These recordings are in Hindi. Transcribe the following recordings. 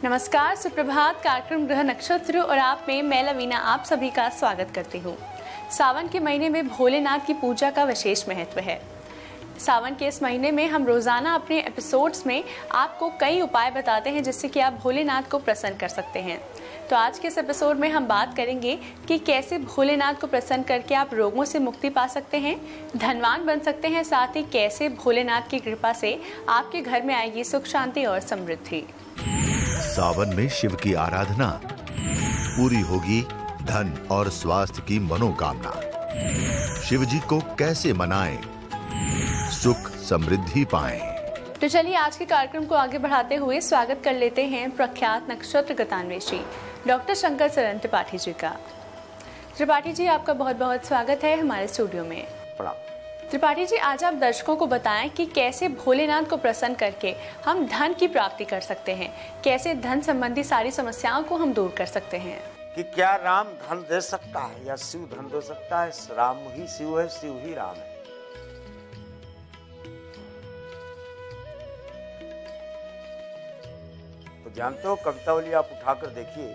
नमस्कार, सुप्रभात। कार्यक्रम ग्रह नक्षत्र और आप में मैं लवीना आप सभी का स्वागत करती हूँ। सावन के महीने में भोलेनाथ की पूजा का विशेष महत्व है। सावन के इस महीने में हम रोजाना अपने एपिसोड्स में आपको कई उपाय बताते हैं जिससे कि आप भोलेनाथ को प्रसन्न कर सकते हैं। तो आज के इस एपिसोड में हम बात करेंगे कि कैसे भोलेनाथ को प्रसन्न करके आप रोगों से मुक्ति पा सकते हैं, धनवान बन सकते हैं, साथ ही कैसे भोलेनाथ की कृपा से आपके घर में आएगी सुख, शांति और समृद्धि। सावन में शिव की आराधना, पूरी होगी धन और स्वास्थ्य की मनोकामना। शिव जी को कैसे मनाएं, सुख समृद्धि पाएं। तो चलिए आज के कार्यक्रम को आगे बढ़ाते हुए स्वागत कर लेते हैं प्रख्यात नक्षत्र गतान्वेषी डॉक्टर शंकर सरन त्रिपाठी जी का। त्रिपाठी जी, आपका बहुत बहुत स्वागत है हमारे स्टूडियो में। त्रिपाठी जी, आज आप दर्शकों को बताएं कि कैसे भोलेनाथ को प्रसन्न करके हम धन की प्राप्ति कर सकते हैं, कैसे धन संबंधी सारी समस्याओं को हम दूर कर सकते हैं। कि क्या राम धन दे सकता है या शिव धन दे सकता है? राम ही शिव है, शिव ही राम है। तो जानते हो, कवितावली आप उठाकर देखिए।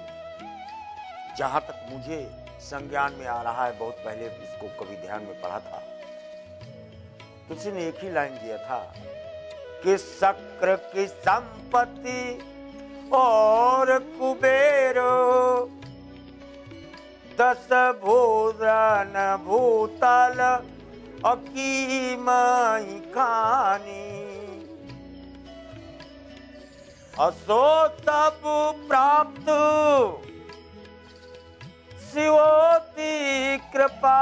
जहां तक मुझे संज्ञान में आ रहा है, बहुत पहले इसको कभी ध्यान में पढ़ा था, तो उसने एक ही लाइन दिया था कि शक्र की संपत्ति और कुबेरो, 10 भूषण भूतल अकीमई खानी, असो सब प्राप्त शिवोती कृपा,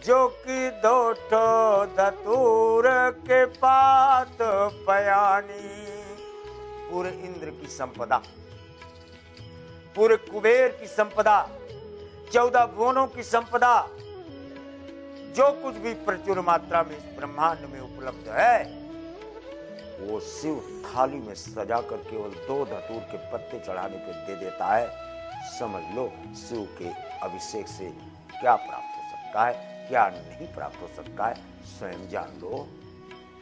जो कि दोठो धतूर के पात पयानी। पूरे इंद्र की संपदा, पूरे कुबेर की संपदा, 14 भुवनों की संपदा, जो कुछ भी प्रचुर मात्रा में इस ब्रह्मांड में उपलब्ध है, वो शिव थाली में सजा कर केवल 2 धतूर के पत्ते चढ़ाने पे दे देता है। समझ लो, शिव के अभिषेक से क्या प्राप्त हो सकता है, क्या नहीं प्राप्त हो सकता है, स्वयं जान लो।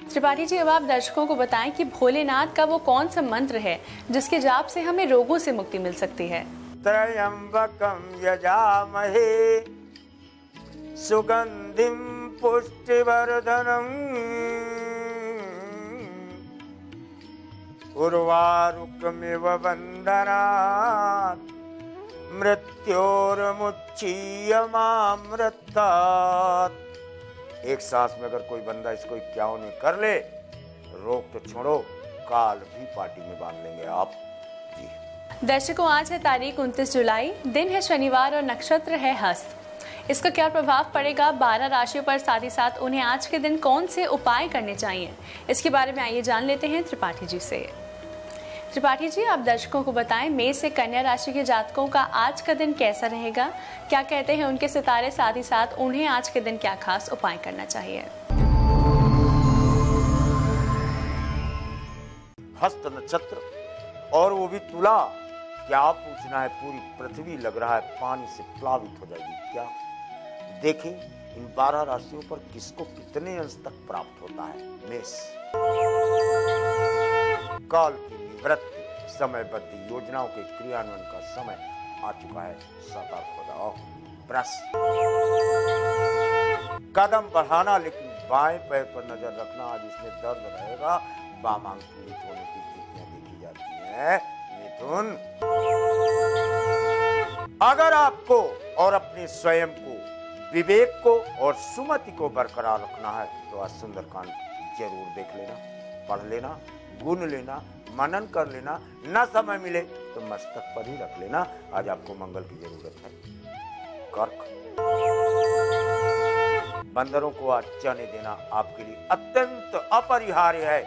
त्रिपाठी जी, अब आप दर्शकों को बताएं कि भोलेनाथ का वो कौन सा मंत्र है जिसके जाप से हमें रोगों से मुक्ति मिल सकती है। त्रयंबकम यजामहे सुगंधिम पुष्टिवर्धनम, उर्वारुकमिव बंधनात् मृत्योर्मुच्चीयमामृतात्। एक सांस में अगर कोई बंदा इसको 51 कर ले, रोग तो छोड़ो, काल भी पार्टी में बांध लेंगे आप जी। दर्शकों, आज है तारीख 29 जुलाई, दिन है शनिवार और नक्षत्र है हस्त। इसका क्या प्रभाव पड़ेगा 12 राशियों पर, साथ ही साथ उन्हें आज के दिन कौन से उपाय करने चाहिए, इसके बारे में आइए जान लेते हैं त्रिपाठी जी से। त्रिपाठी जी, आप दर्शकों को बताएं, मेष से कन्या राशि के जातकों का आज का दिन कैसा रहेगा, क्या कहते हैं उनके सितारे, साथ ही साथ उन्हें आज के दिन क्या खास उपाय करना चाहिए। हस्त नक्षत्र और वो भी तुला, क्या पूछना है, पूरी पृथ्वी लग रहा है पानी से प्लावित हो जाएगी क्या। देखें इन 12 राशियों पर किसको कितने अंश तक प्राप्त होता है। मेष, काल की निवृत्ति, समयबद्ध योजनाओं के क्रियान्वयन का समय आ चुका है, सतर्क हो जाओ। वृष, कदम बढ़ाना लेकिन बाएं पैर पर नजर रखना, आज इसमें दर्द रहेगा, वामांग पीड़ित होने की स्थितियां देखी जाती हैं। मिथुन, अगर आपको और अपने स्वयं को, विवेक को और सुमति को बरकरार रखना है तो आज सुंदरकांड जरूर देख लेना, पढ़ लेना, गुन लेना, मनन कर लेना। न समय मिले तो मस्तक पर ही रख लेना, आज आपको मंगल की जरूरत है। कर्क, बंदरों को आज चने देना आपके लिए अत्यंत अपरिहार्य है,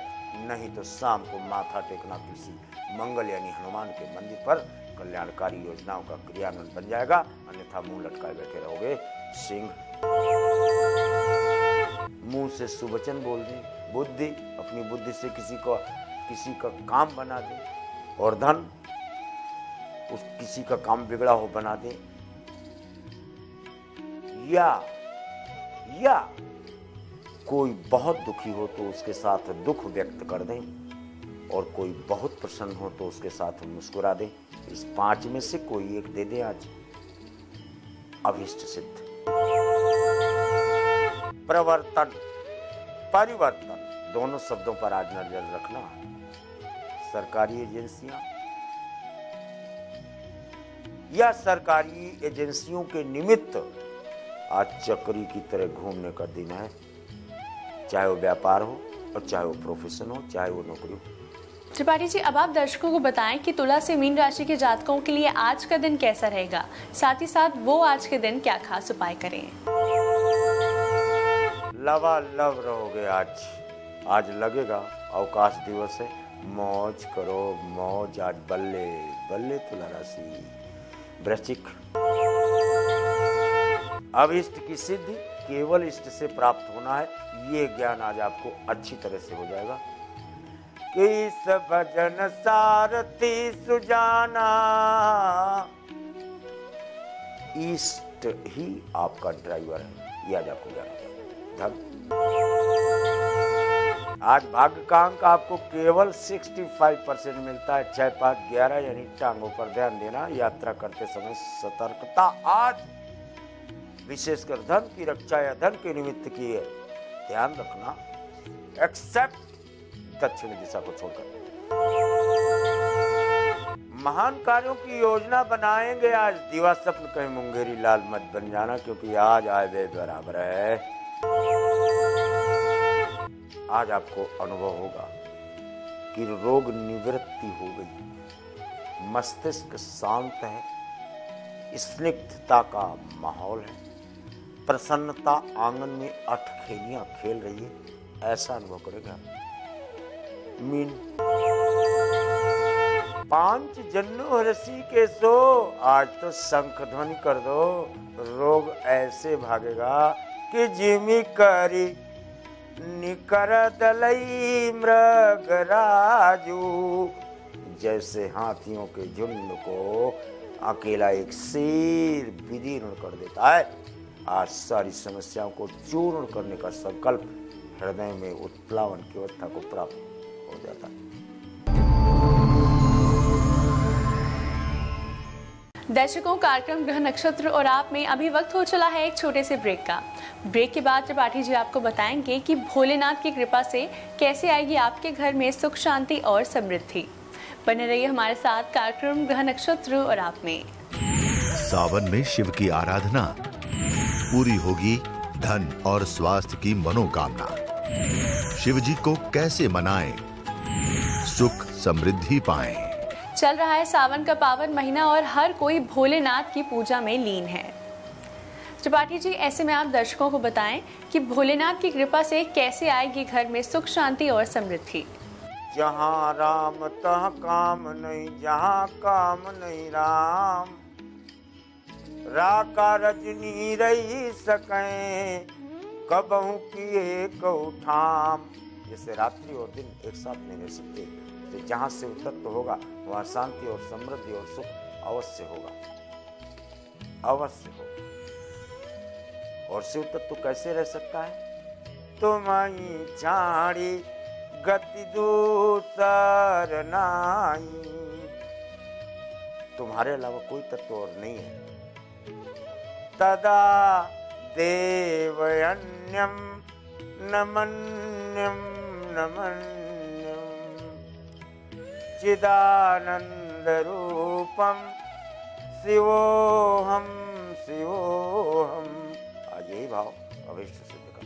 नहीं तो शाम को माथा टेकना किसी मंगल यानी हनुमान के मंदिर पर कल्याणकारी योजनाओं का क्रियान्वयन बन जाएगा, अन्यथा मुंह लटकाए बैठे रहोगे। सिंह, मुंह से सुवचन बोल दे, बुद्धि, अपनी बुद्धि से किसी का काम बना दे, और धन, उस किसी का काम बिगड़ा हो बना दे, या कोई बहुत दुखी हो तो उसके साथ दुख व्यक्त कर दें, और कोई बहुत प्रसन्न हो तो उसके साथ हम मुस्कुरा दें। इस 5 में से कोई एक दे दें आज। अभीष्ट सिद्ध। प्रवर्तन, परिवर्तन, दोनों शब्दों पर आज नजर रखना। सरकारी एजेंसियां या सरकारी एजेंसियों के निमित्त आज चक्री की तरह घूमने का दिन है। चाहे वो व्यापार हो और चाहे वो प्रोफेशन हो, चाहे वो नौकरी हो। त्रिपाठी जी, अब आप दर्शकों को बताएं कि तुला से मीन राशि के जातकों के लिए आज का दिन कैसा रहेगा, साथ ही साथ वो आज के दिन क्या खास उपाय करें। लवालब रहोगे आज लगेगा अवकाश दिवस है। मौज करो मौज, आज बल्ले बल्ले तुला राशि। वृश्चिक, अभीष्ट की सिद्धि केवल इष्ट से प्राप्त होना है, ये ज्ञान आज आपको अच्छी तरह से हो जाएगा। किस भजन सारथी सुजाना, इष्ट ही आपका ड्राइवर है, ये आज आपको ज्ञान होगा। धन, आज भाग्य का अंक आपको केवल 65% मिलता है। 6, 5, 11 यानी टांगों पर ध्यान देना। यात्रा करते समय सतर्कता। आज विशेषकर धन की रक्षा या धन के निमित्त की है, ध्यान रखना। एक्सेप्ट दक्षिण दिशा को छोड़कर। महान कार्यों की योजना बनाएंगे आज। दीवा स्वप्न कहीं मुंगेरी लाल मत बन जाना, क्योंकि आज आए वे बराबर है। आज आपको अनुभव होगा कि रोग निवृत्ति हो गई। मस्तिष्क शांत है, स्निग्धता का माहौल है, प्रसन्नता आंगन में अठखेलियां खेल रही है, ऐसा अनुभव करेगा। मीन, 5 जन्नो रसी के सो, आज तो शंख ध्वनि कर दो। रोग ऐसे भागेगा कि जिमी करी निकर दलई मृगराजू। जैसे हाथियों के झुंड को अकेला एक शेर विदीर्ण कर देता है, आज सारी समस्याओं को चूर्ण करने का संकल्प हृदय में उत्प्लावन की अवस्था को प्राप्त हो जाता है। दर्शकों, कार्यक्रम ग्रह नक्षत्र और आप में अभी वक्त हो चला है एक छोटे से ब्रेक का। ब्रेक के बाद त्रिपाठी जी आपको बताएंगे कि भोलेनाथ की कृपा से कैसे आएगी आपके घर में सुख, शांति और समृद्धि। बने रहिए हमारे साथ कार्यक्रम ग्रह नक्षत्र और आप में। सावन में शिव की आराधना, पूरी होगी धन और स्वास्थ्य की मनोकामना। शिव जी को कैसे मनाएं, सुख समृद्धि पाएं। चल रहा है सावन का पावन महीना और हर कोई भोलेनाथ की पूजा में लीन है। त्रिपाठी जी, ऐसे में आप दर्शकों को बताएं कि भोलेनाथ की कृपा से कैसे आएगी घर में सुख, शांति और समृद्धि। जहाँ राम तहाँ काम नहीं, जहाँ काम नहीं राम। राका रजनी रही सकें, कबहू किए कौठाम। जैसे रात्रि और दिन एक साथ नहीं रह सकते, तो जहाँ से तत्व होगा वहाँ शांति और समृद्धि और सुख अवश्य होगा, अवश्य होगा। और शिव तत्व कैसे रह सकता है? तुम्हारी झाड़ी गति दूसर नाई, तुम्हारे अलावा कोई तत्व और नहीं है। तदा देवयन्यम नमन्यम नमन्यम चिदानंद रूपम शिवोहम शिवोहम। आज यही भाव अभीष्ट सिद्ध का।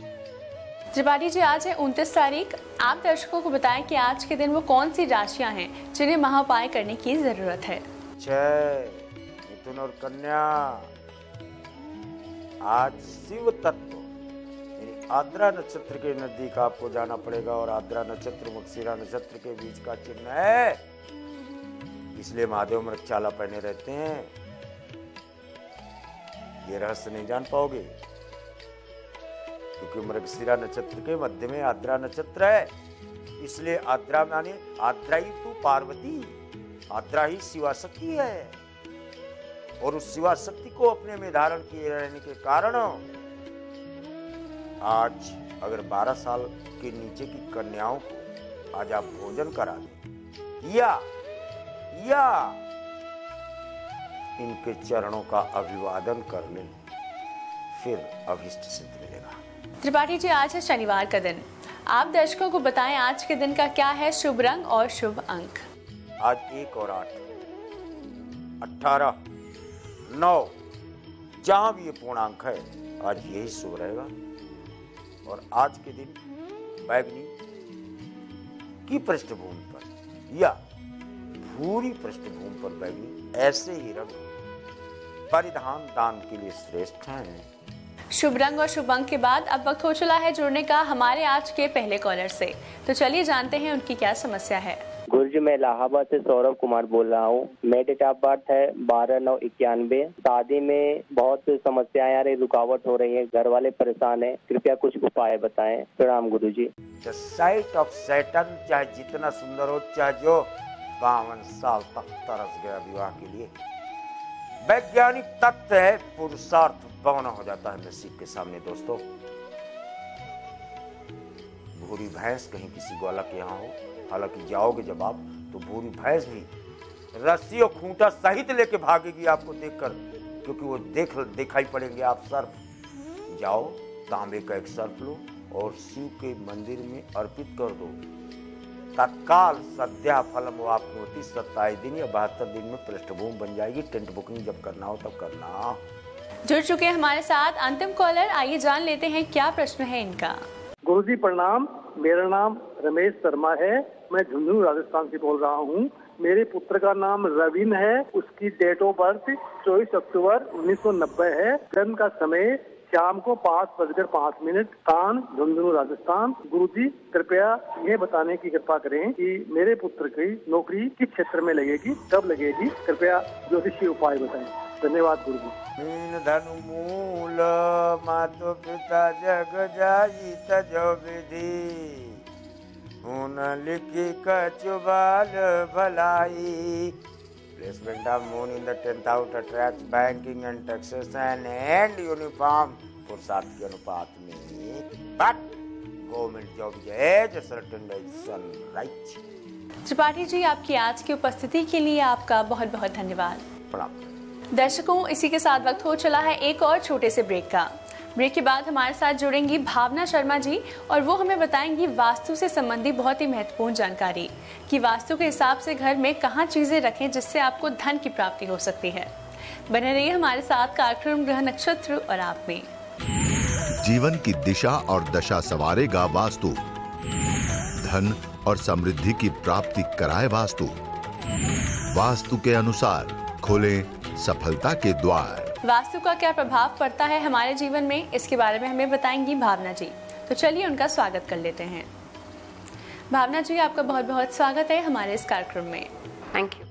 त्रिपाठी जी, आज है 29 तारीख। आप दर्शकों को बताएं कि आज के दिन वो कौन सी राशियां हैं जिन्हें महाउपाय करने की जरूरत है। 6 मिथुन और कन्या। आज शिव तत्व यानी आद्रा नक्षत्र के नजदीक आपको जाना पड़ेगा, और आद्रा नक्षत्र मृगशिरा नक्षत्र के बीच का चिन्ह है, इसलिए महादेव मृगशाला पहने रहते हैं। ये रहस्य नहीं जान पाओगे, क्योंकि मृगशिरा नक्षत्र के मध्य में आद्रा नक्षत्र है, इसलिए आद्रा माने आद्रा ही तो पार्वती, आद्रा ही शिवा शक्ति है, और उस शिवा शक्ति को अपने में धारण किए रहने के कारण आज अगर 12 साल के नीचे की कन्याओं को आज आप भोजन करा दें या इनके चरणों का अभिवादन कर लें, फिर अभिष्ट सिद्ध मिलेगा। त्रिपाठी जी, आज है शनिवार का दिन। आप दर्शकों को बताएं आज के दिन का क्या है शुभ रंग और शुभ अंक। आज 1 और 8, 18, 9 जहां भी ये पूर्णांक है, आज यही शुभ रहेगा। और आज के दिन बैगनी की पृष्ठभूमि पर या भूरी पृष्ठभूमि पर बैगनी ऐसे ही रंग परिधान दान के लिए श्रेष्ठ हैं। शुभ रंग और शुभ अंक के बाद अब वक्त हो चला है जुड़ने का हमारे आज के पहले कॉलर से। तो चलिए जानते हैं उनकी क्या समस्या है। गुरुजी, मैं इलाहाबाद से सौरभ कुमार बोल रहा हूँ। मेरी डेट ऑफ बर्थ है 12/9/91। शादी में बहुत समस्याएं आ रही, रुकावट हो रही है, घर वाले परेशान हैं, कृपया कुछ उपाय बताएं। प्रणाम गुरुजी। द साइट ऑफ सैटर्न चाहे जितना सुंदर हो, चाहे जो 52 साल तक तरस गया विवाह के लिए, वैज्ञानिक तथ्य है, पुरुषार्थ पौना हो जाता है नसीब के सामने। दोस्तों, भूरी भैंस कहीं किसी ग्वाला के यहाँ हो, हालांकि जाओगे जब आप तो भूरी भैंस भी रस्सी और खूंटा सहित लेके भागेगी आपको देखकर, क्योंकि वो दिखाई पड़ेंगे आप सर्प। जाओ, तांबे का एक सर्प लो और शिव के मंदिर में अर्पित कर दो, तत्काल सद्या फलम आपकी होती। 27 दिन या 72 दिन में पृष्ठभूमि बन जाएगी। टेंट बुकिंग जब करना हो तब करना। जुड़ चुके हैं हमारे साथ अंतिम कॉलर, आइए जान लेते हैं क्या प्रश्न है इनका। गुरुजी प्रणाम, मेरा नाम रमेश शर्मा है, मैं झुंझुनू राजस्थान से बोल रहा हूँ। मेरे पुत्र का नाम रवीन है, उसकी डेट ऑफ बर्थ 24 अक्टूबर 1990 है। जन्म का समय शाम को 5:05, स्थान झुंझुनू राजस्थान। गुरुजी कृपया ये बताने की कृपा करें कि मेरे पुत्र की नौकरी किस क्षेत्र में लगेगी, कब लगेगी, कृपया ज्योतिषीय उपाय बताएं। धन्यवाद गुरुजी। मीन धनु मूल मातो पिता जग जाई तजो विधि, उन लिखी कचुबाल भलाई। Placement of moon in the 10th house attracts banking and taxation and uniform पुरुषार्थ के अनुपात में, but government job is a certain right। Tripathi ji, आपकी आज की उपस्थिति के लिए आपका बहुत बहुत धन्यवाद। प्रणाम। दर्शकों, इसी के साथ वक्त हो चला है एक और छोटे से ब्रेक का। ब्रेक के बाद हमारे साथ जुड़ेंगी भावना शर्मा जी और वो हमें बताएंगी वास्तु से संबंधी बहुत ही महत्वपूर्ण जानकारी कि वास्तु के हिसाब से घर में कहाँ चीजें रखें जिससे आपको धन की प्राप्ति हो सकती है। बने रहिए हमारे साथ कार्यक्रम ग्रह नक्षत्र और आप में। जीवन की दिशा और दशा संवारेगा वास्तु, धन और समृद्धि की प्राप्ति कराए वास्तु। वास्तु के अनुसार खोलें सफलता के द्वार। वास्तु का क्या प्रभाव पड़ता है हमारे जीवन में, इसके बारे में हमें बताएंगी भावना जी। तो चलिए उनका स्वागत कर लेते हैं। भावना जी, आपका बहुत बहुत स्वागत है हमारे इस कार्यक्रम में। Thank you.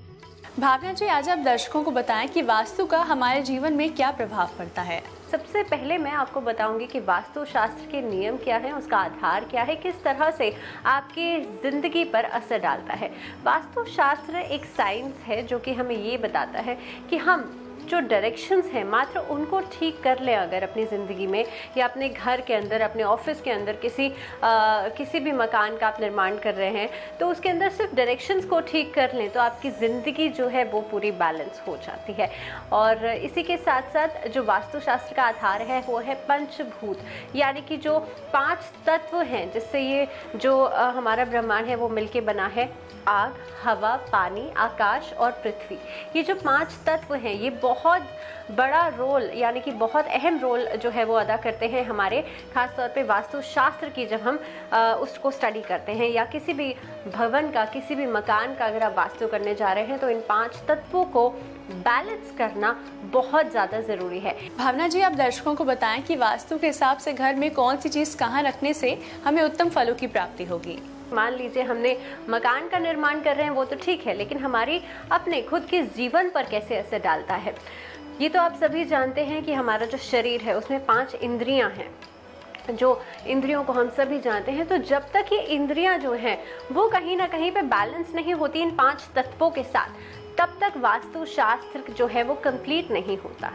भावना जी, आज आप दर्शकों को बताएं कि वास्तु का हमारे जीवन में क्या प्रभाव पड़ता है। सबसे पहले मैं आपको बताऊंगी कि वास्तु शास्त्र के नियम क्या है, उसका आधार क्या है, किस तरह से आपकी ज़िंदगी पर असर डालता है। वास्तु शास्त्र एक साइंस है जो कि हमें ये बताता है कि हम जो डायरेक्शंस हैं मात्र उनको ठीक कर लें अगर अपनी ज़िंदगी में या अपने घर के अंदर, अपने ऑफिस के अंदर, किसी भी मकान का आप निर्माण कर रहे हैं तो उसके अंदर सिर्फ डायरेक्शंस को ठीक कर लें तो आपकी ज़िंदगी जो है वो पूरी बैलेंस हो जाती है। और इसी के साथ साथ जो वास्तुशास्त्र का आधार है वो है पंचभूत, यानी कि जो 5 तत्व हैं जिससे ये जो हमारा ब्रह्मांड है वो मिलके बना है। आग, हवा, पानी, आकाश और पृथ्वी, ये जो 5 तत्व हैं ये बहुत बड़ा रोल यानी कि बहुत अहम रोल जो है वो अदा करते हैं हमारे, खास तौर पे वास्तुशास्त्र की जब हम उसको स्टडी करते हैं या किसी भी भवन का, किसी भी मकान का अगर आप वास्तु करने जा रहे हैं तो इन 5 तत्वों को बैलेंस करना बहुत ज़्यादा ज़रूरी है। भावना जी, आप दर्शकों को बताएं कि वास्तु के हिसाब से घर में कौन सी चीज़ कहाँ रखने से हमें उत्तम फलों की प्राप्ति होगी। मान लीजिए हमने मकान का निर्माण कर रहे हैं वो तो ठीक है, लेकिन हमारी अपने खुद के जीवन पर कैसे असर डालता है। ये तो आप सभी जानते हैं कि हमारा जो शरीर है उसमें 5 इंद्रियां हैं, जो इंद्रियों को हम सभी जानते हैं। तो जब तक ये इंद्रियां जो हैं वो कहीं ना कहीं पे बैलेंस नहीं होती इन 5 तत्वों के साथ, तब तक वास्तुशास्त्र जो है वो कंप्लीट नहीं होता।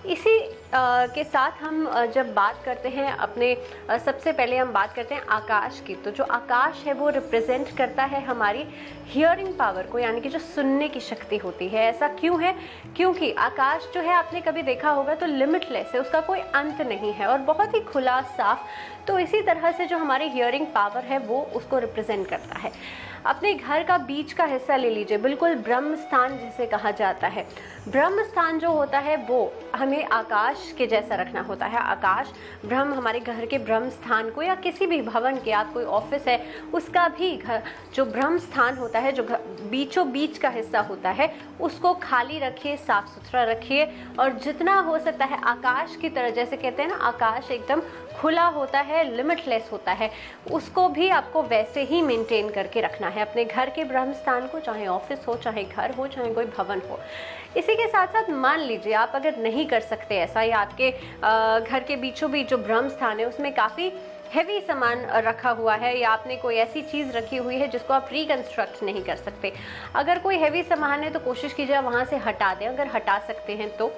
इसी के साथ हम जब बात करते हैं अपने सबसे पहले हम बात करते हैं आकाश की। तो जो आकाश है वो रिप्रेजेंट करता है हमारी हियरिंग पावर को, यानी कि जो सुनने की शक्ति होती है। ऐसा क्यों है? क्योंकि आकाश जो है आपने कभी देखा होगा तो लिमिटलेस है, उसका कोई अंत नहीं है और बहुत ही खुला साफ। तो इसी तरह से जो हमारी हियरिंग पावर है वो उसको रिप्रेजेंट करता है। अपने घर का बीच का हिस्सा ले लीजिए, बिल्कुल ब्रह्म स्थान जिसे कहा जाता है। ब्रह्म स्थान जो होता है वो हमें आकाश के जैसा रखना होता है। आकाश ब्रह्म, हमारे घर के ब्रह्म स्थान को या किसी भी भवन के, आप कोई ऑफिस है उसका भी घर जो ब्रह्म स्थान होता है, जो बीचों बीच का हिस्सा होता है, उसको खाली रखिए, साफ सुथरा रखिए और जितना हो सकता है आकाश की तरह, जैसे कहते हैं ना आकाश एकदम खुला होता है, लिमिटलेस होता है, उसको भी आपको वैसे ही मेंटेन करके रखना है अपने घर के ब्रह्म स्थान को, चाहे ऑफिस हो, चाहे घर हो, चाहे कोई भवन हो। इसी के साथ साथ मान लीजिए आप अगर नहीं कर सकते ऐसा, या आपके घर के बीचों बीच जो ब्रह्म स्थान है उसमें काफ़ी हैवी सामान रखा हुआ है या आपने कोई ऐसी चीज़ रखी हुई है जिसको आप रिकंस्ट्रक्ट नहीं कर सकते, अगर कोई हैवी सामान है तो कोशिश कीजिए वहाँ से हटा दें, अगर हटा सकते हैं तो।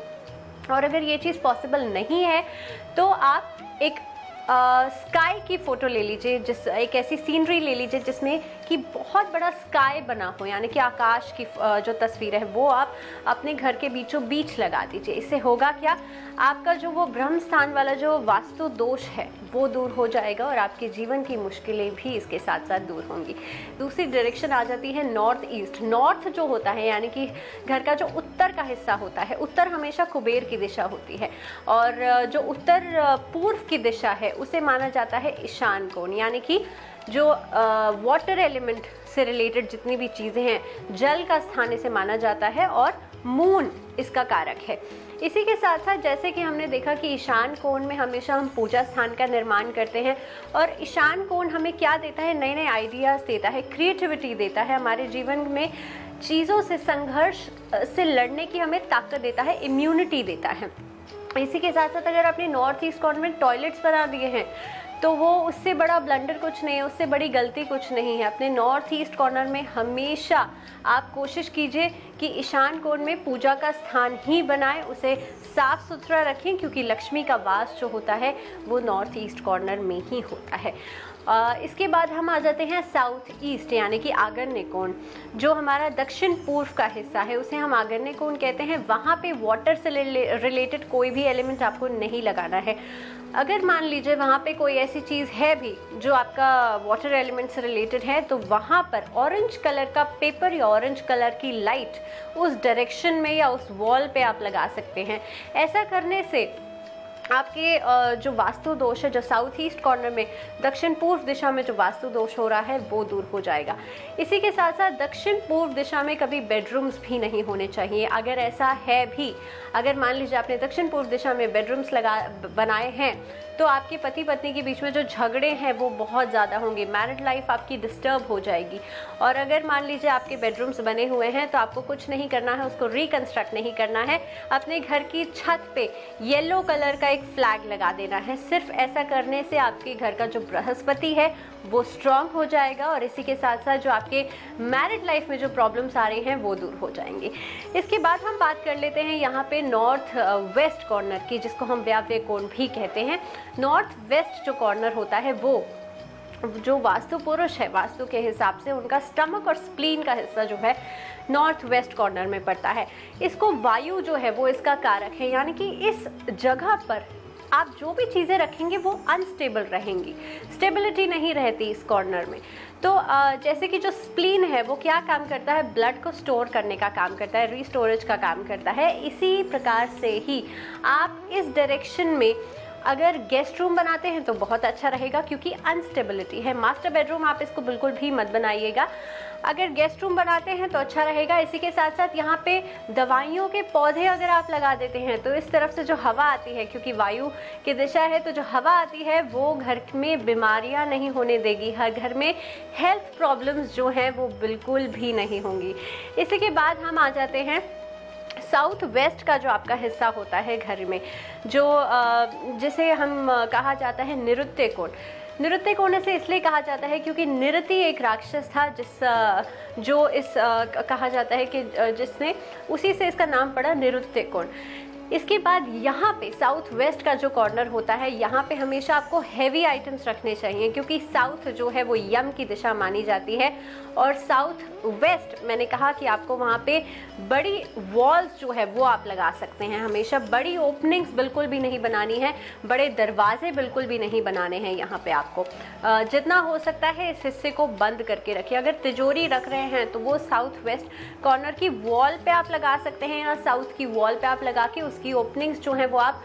और अगर ये चीज़ पॉसिबल नहीं है तो आप एक स्काई की फ़ोटो ले लीजिए, एक ऐसी सीनरी ले लीजिए जिसमें कि बहुत बड़ा स्काई बना हो, यानी कि आकाश की जो तस्वीर है वो आप अपने घर के बीचों बीच लगा दीजिए। इससे होगा क्या, आपका जो वो ब्रह्म स्थान वाला जो वास्तु दोष है वो दूर हो जाएगा और आपके जीवन की मुश्किलें भी इसके साथ साथ दूर होंगी। दूसरी डायरेक्शन आ जाती है नॉर्थ ईस्ट। नॉर्थ जो होता है यानी कि घर का जो उत्तर का हिस्सा होता है, उत्तर हमेशा कुबेर की दिशा होती है और जो उत्तर पूर्व की दिशा है उसे माना जाता है ईशान कोण, यानी कि जो वाटर एलिमेंट से रिलेटेड जितनी भी चीज़ें हैं, जल का स्थान इसे माना जाता है और मून इसका कारक है। इसी के साथ साथ जैसे कि हमने देखा कि ईशान कोण में हमेशा हम पूजा स्थान का निर्माण करते हैं और ईशान कोण हमें क्या देता है, नए नए आइडियाज़ देता है, क्रिएटिविटी देता है, हमारे जीवन में चीज़ों से संघर्ष से लड़ने की हमें ताकत देता है, इम्यूनिटी देता है। इसी के साथ साथ अगर आपने नॉर्थ ईस्ट कॉर्नर में टॉयलेट्स बना दिए हैं तो वो उससे बड़ा ब्लंडर कुछ नहीं है, उससे बड़ी गलती कुछ नहीं है। अपने नॉर्थ ईस्ट कॉर्नर में हमेशा आप कोशिश कीजिए कि ईशान कोण में पूजा का स्थान ही बनाएं, उसे साफ सुथरा रखें क्योंकि लक्ष्मी का वास जो होता है वो नॉर्थ ईस्ट कॉर्नर में ही होता है। इसके बाद हम आ जाते हैं साउथ ईस्ट यानी कि आग्नेय कोण, जो हमारा दक्षिण पूर्व का हिस्सा है उसे हम आग्नेय कोण कहते हैं। वहाँ पे वाटर से रिलेटेड कोई भी एलिमेंट आपको नहीं लगाना है। अगर मान लीजिए वहाँ पे कोई ऐसी चीज़ है भी जो आपका वाटर एलिमेंट से रिलेटेड है तो वहाँ पर ऑरेंज कलर का पेपर या ऑरेंज कलर की लाइट उस डायरेक्शन में या उस वॉल पे आप लगा सकते हैं। ऐसा करने से आपके जो वास्तु दोष है, जो साउथ ईस्ट कॉर्नर में दक्षिण पूर्व दिशा में जो वास्तु दोष हो रहा है वो दूर हो जाएगा। इसी के साथ साथ दक्षिण पूर्व दिशा में कभी बेडरूम्स भी नहीं होने चाहिए। अगर ऐसा है भी, अगर मान लीजिए आपने दक्षिण पूर्व दिशा में बेडरूम्स बनाए हैं तो आपके पति पत्नी के बीच में जो झगड़े हैं वो बहुत ज़्यादा होंगे, मैरिड लाइफ आपकी डिस्टर्ब हो जाएगी। और अगर मान लीजिए आपके बेडरूम्स बने हुए हैं तो आपको कुछ नहीं करना है, उसको रिकंस्ट्रक्ट नहीं करना है, अपने घर की छत पे येलो कलर का एक फ्लैग लगा देना है। सिर्फ ऐसा करने से आपके घर का जो बृहस्पति है वो स्ट्रांग हो जाएगा और इसी के साथ साथ जो आपके मैरिड लाइफ में जो प्रॉब्लम्स आ रही हैं वो दूर हो जाएंगे। इसके बाद हम बात कर लेते हैं यहाँ पे नॉर्थ वेस्ट कॉर्नर की, जिसको हम व्याव्य कोण भी कहते हैं। नॉर्थ वेस्ट जो कॉर्नर होता है वो जो वास्तु पुरुष है, वास्तु के हिसाब से उनका स्टमक और स्प्लीन का हिस्सा जो है नॉर्थ वेस्ट कॉर्नर में पड़ता है। इसको वायु जो है वो इसका कारक है, यानी कि इस जगह पर आप जो भी चीज़ें रखेंगे वो अनस्टेबल रहेंगी, स्टेबिलिटी नहीं रहती इस कॉर्नर में। तो जैसे कि जो स्प्लीन है वो क्या काम करता है, ब्लड को स्टोर करने का काम करता है, रीस्टोरेज का काम करता है। इसी प्रकार से ही आप इस डायरेक्शन में अगर गेस्ट रूम बनाते हैं तो बहुत अच्छा रहेगा क्योंकि अनस्टेबिलिटी है। मास्टर बेडरूम आप इसको बिल्कुल भी मत बनाइएगा। अगर गेस्ट रूम बनाते हैं तो अच्छा रहेगा। इसी के साथ साथ यहाँ पे दवाइयों के पौधे अगर आप लगा देते हैं तो इस तरफ से जो हवा आती है, क्योंकि वायु की दिशा है तो जो हवा आती है वो घर में बीमारियाँ नहीं होने देगी, हर घर में हेल्थ प्रॉब्लम्स जो हैं वो बिल्कुल भी नहीं होंगी। इसी के बाद हम आ जाते हैं साउथ वेस्ट का जो आपका हिस्सा होता है घर में, जो जिसे हम कहा जाता है निरुत्य कोण। निरुत्य कोण से इसलिए कहा जाता है क्योंकि निरति एक राक्षस था कहा जाता है कि जिसने, उसी से इसका नाम पड़ा निरुत्य कोण। इसके बाद यहाँ पे साउथ वेस्ट का जो कॉर्नर होता है, यहाँ पे हमेशा आपको हैवी आइटम्स रखने चाहिए, क्योंकि साउथ जो है वो यम की दिशा मानी जाती है। और साउथ वेस्ट मैंने कहा कि आपको वहाँ पे बड़ी वॉल्स जो है वो आप लगा सकते हैं। हमेशा बड़ी ओपनिंग्स बिल्कुल भी नहीं बनानी है, बड़े दरवाजे बिल्कुल भी नहीं बनाने हैं। यहाँ पे आपको जितना हो सकता है इस हिस्से को बंद करके रखिए। अगर तिजोरी रख रहे हैं तो वो साउथ वेस्ट कॉर्नर की वॉल पे आप लगा सकते हैं, या साउथ की वॉल पे आप लगा के उसकी ओपनिंग्स जो है वो आप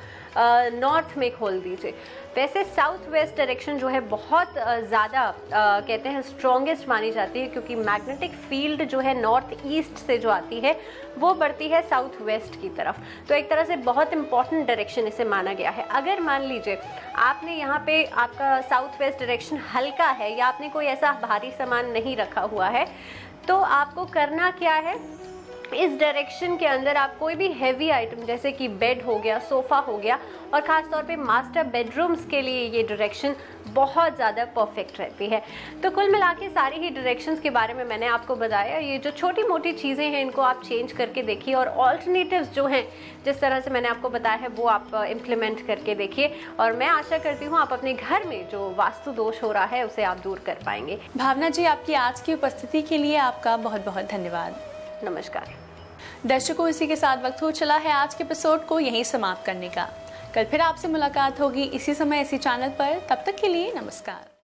नॉर्थ में खोल दीजिए। वैसे साउथ वेस्ट डायरेक्शन जो है बहुत ज़्यादा कहते हैं स्ट्रॉन्गेस्ट मानी जाती है, क्योंकि मैग्नेटिक फील्ड जो है नॉर्थ ईस्ट से जो आती है वो बढ़ती है साउथ वेस्ट की तरफ। तो एक तरह से बहुत इंपॉर्टेंट डायरेक्शन इसे माना गया है। अगर मान लीजिए आपने यहाँ पे आपका साउथ वेस्ट डायरेक्शन हल्का है, या आपने कोई ऐसा भारी सामान नहीं रखा हुआ है, तो आपको करना क्या है, इस डायरेक्शन के अंदर आप कोई भी हैवी आइटम जैसे कि बेड हो गया, सोफा हो गया, और ख़ास तौर पे मास्टर बेडरूम्स के लिए ये डायरेक्शन बहुत ज़्यादा परफेक्ट रहती है। तो कुल मिला के सारी ही डायरेक्शंस के बारे में मैंने आपको बताया। ये जो छोटी मोटी चीज़ें हैं इनको आप चेंज करके देखिए, और ऑल्टरनेटिव्स जो हैं जिस तरह से मैंने आपको बताया है वो आप इम्प्लीमेंट करके देखिए, और मैं आशा करती हूँ आप अपने घर में जो वास्तु दोष हो रहा है उसे आप दूर कर पाएंगे। भावना जी, आपकी आज की उपस्थिति के लिए आपका बहुत बहुत धन्यवाद। नमस्कार दर्शकों, इसी के साथ वक्त हो चला है आज के एपिसोड को यहीं समाप्त करने का। कल फिर आपसे मुलाकात होगी इसी समय इसी चैनल पर। तब तक के लिए नमस्कार।